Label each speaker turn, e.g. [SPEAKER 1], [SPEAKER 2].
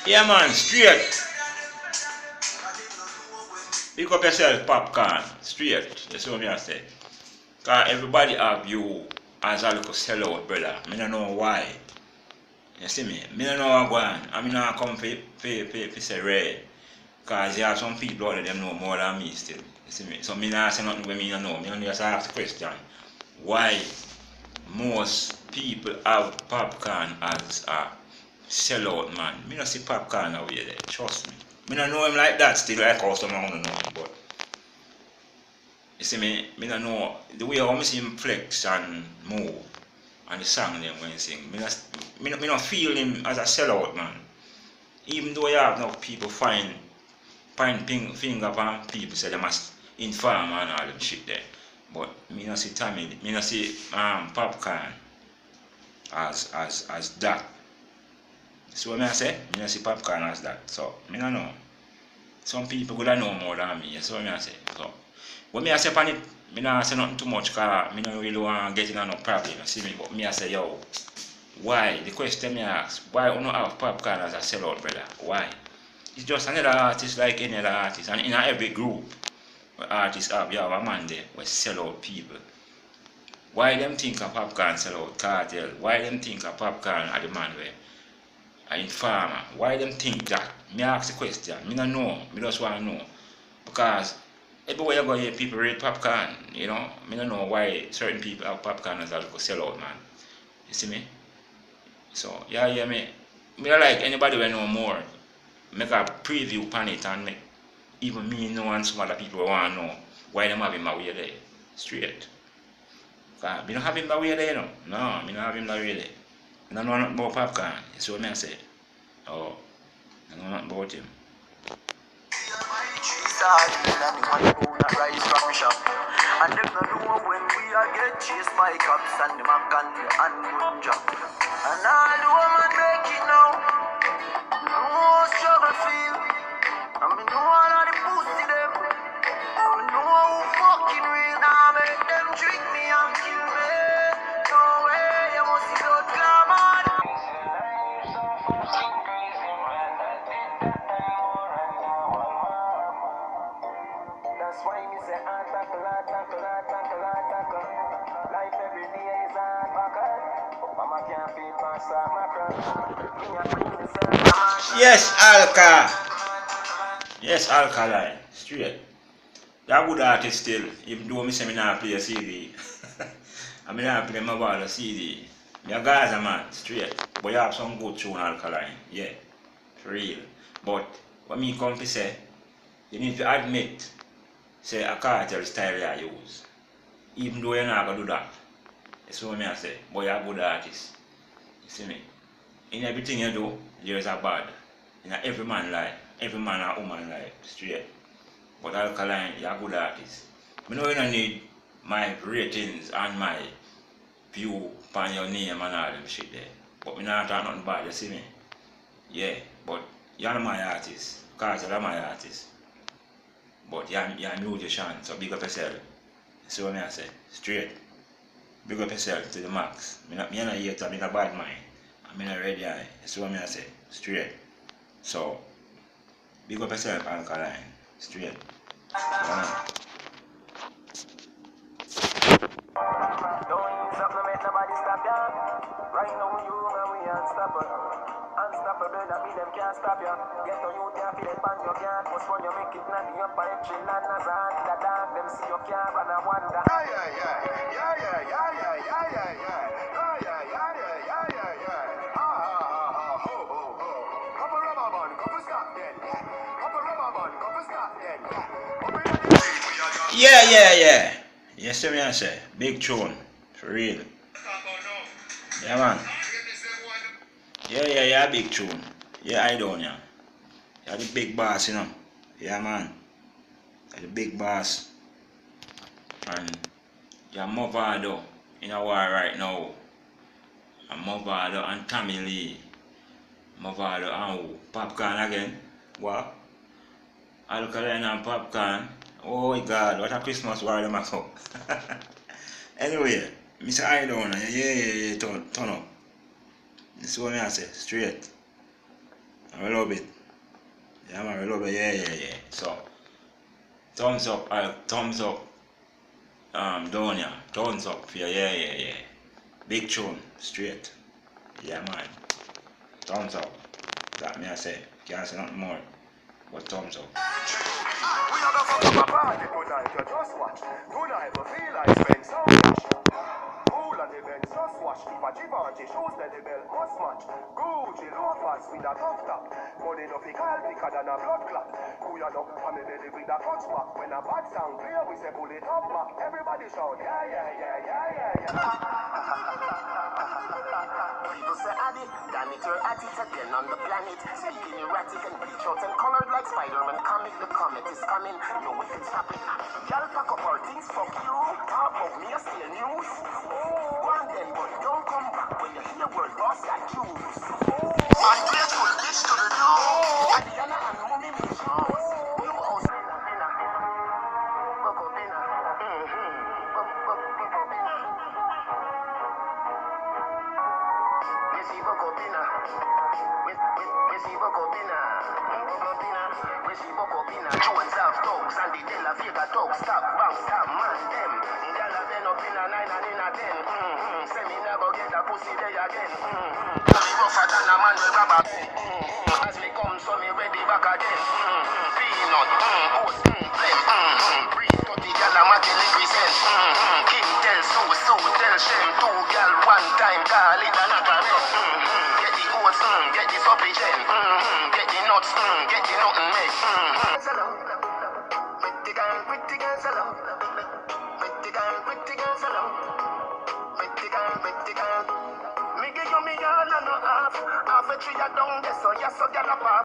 [SPEAKER 1] Yeah, man, straight. Pick up yourself, popcorn. Straight. That's what I say. Cause everybody have you as a little sellout, brother. Me don't know why. You see me? Me don't know what going. I mean, I come for say red. Cause there are some people out there them know more than me still. You see me? So me not say nothing when me don't know. Me only just ask the question. Why most people have popcorn as a sellout man? Me not see popcorn out here there. Trust me. Me don't know him like that still like how some don't know him, but you see me don't know the way how me see him flex and move and the song them when he sing. Me not feel him as a sellout man. Even though you have enough people find finger upon people say they must inform and all them shit there. But me not see Tommy, me not see popcorn as that. So what I say, me not see popcorn as that. So me not know. Some people could know more than me. That's what I say. So when me I say upon it, me not say nothing too much cause me not really want to get in no problem. You see me? But me I say yo, why? The question me ask, why you not have popcorn as a sellout, brother? Why? It's just another artist like any other artist, and in every group where artists have, you have a man there where sell out people. Why them think a popcorn sell out cartel? Why them think a popcorn are the man where a informer? Why them think that? Me ask the question. Me don't know. Me just want to know. Because everywhere you go here, people read popcorn. You know, me don't know why certain people have popcorn as a little sell out man. You see me? So yeah, me. Me don't like anybody who know more. Make a preview on it and make even me know and some other people want to know why them have him that way there. Straight. Cause me don't have him that way there, you know. No, me don't have him that way there. I don't know nothing about popcorn. You see what I say? Oh, I don't know nothing about him. And them no know when we are get chased by cops and the Mac and Munja. And all the woman make it now. No struggle feel. I mean no one of the pussy them. I mean no one who fucking real. Now make them trick me and kill me. No way, you must see blood glamour. That's why me say life every day is hard bucket. Mama can't feed my Yes, Alka. Yes, Alkaline. Straight. That good artist still, even though me say me not play a CD. I mean I play my ball a CD. Me a Gaza man, straight. But you have some good tune Alkaline. Yeah. For real. But when me come to say, you need to admit, say a cartel style you use. Even though you're not gonna do that. That's what I say. But you're a good artist. You see me? In everything you do, there's a bad. In every man life, every man and woman life, straight. But Alkaline, you're a good artist. I know you don't need my ratings and my view upon your name and all them shit there. But me not talk nothing bad, you see me? Yeah, but you're not my artist. Because you're my artist. But you're a musician, so big up yourself. See what I say? Straight. Big up yourself to the max. Me not hater, I'm not bad mind. I'm not ready eye. See what I say? Straight. So, big up yourself, Alkaline. Straight. Yeah. Don't supplement nobody stop ya. Right now you and we unstoppable. Unstoppable that me them can't stop ya. Get on you can't feel it on your can't. Cause when you make it not the upper edge chill and as a hand that down. Them see you can't run and wonder. Yeah. You see me I say? Big tune. For real. Yeah man. Yeah, big tune. Yeah, I don't yeah. You're the big boss, you know. Yeah man. You're the big boss. And you're Movado in a war right now. And Movado and Tommy Lee. Movado and who? Popcorn again. What? Alkaline and Popcorn. Oh my god, what a Christmas war them up. Anyway, Mr. I don't know. Yeah, turn up. This is what I say, straight. I love it. Yeah, man, I love it. Yeah. So, thumbs up, Donia. Thumbs up for you. Yeah. Big tune, straight. Yeah, man. Thumbs up. That me I say. Can't say nothing more. But thumbs up.
[SPEAKER 2] We are gonna fuck up a party tonight, you just watch. Tonight we feel like spend some cash. Cool and the Benz just wash. If a Givenchy shoes then the belt must match. Gucci loafers with a tough top. Money no fi call thicker than a blood clot. Who ya know? I'm a belly with a clutch back. When a bad sound clear, we say pull it up back. Everybody shout, yeah.
[SPEAKER 3] People say Addy, damn it, you're at it again on the planet. Speaking erratic and bleach out and colored like Spider-Man comic. The comet is coming, no we can stop it. Y'all pack up our things, fuck you. Talk of me, I steal news. Oh, and then, but don't come back when you hear word boss like you. Ungrateful bitch to the do. Adiana and Mummy me chance. New house. Jones have dogs and the De La Vega dogs stop, bounce, stop, man, them. Y'all have been up in a 9 and in a 10. Say me never get a pussy day again. Me rougher than a man with rubber. As me come, so me ready back again. Peanut, oats, blem, breathe, 30 gal a mat in every sense. King tell Sue tell Shem, 2 gal one time, call it a knock a get the oats, get the supply gen, get the nuts, get the nothing made. Pretty girls alone. Pretty girl. Me give you me all and no half. Half a tree a down there, so yes, so get a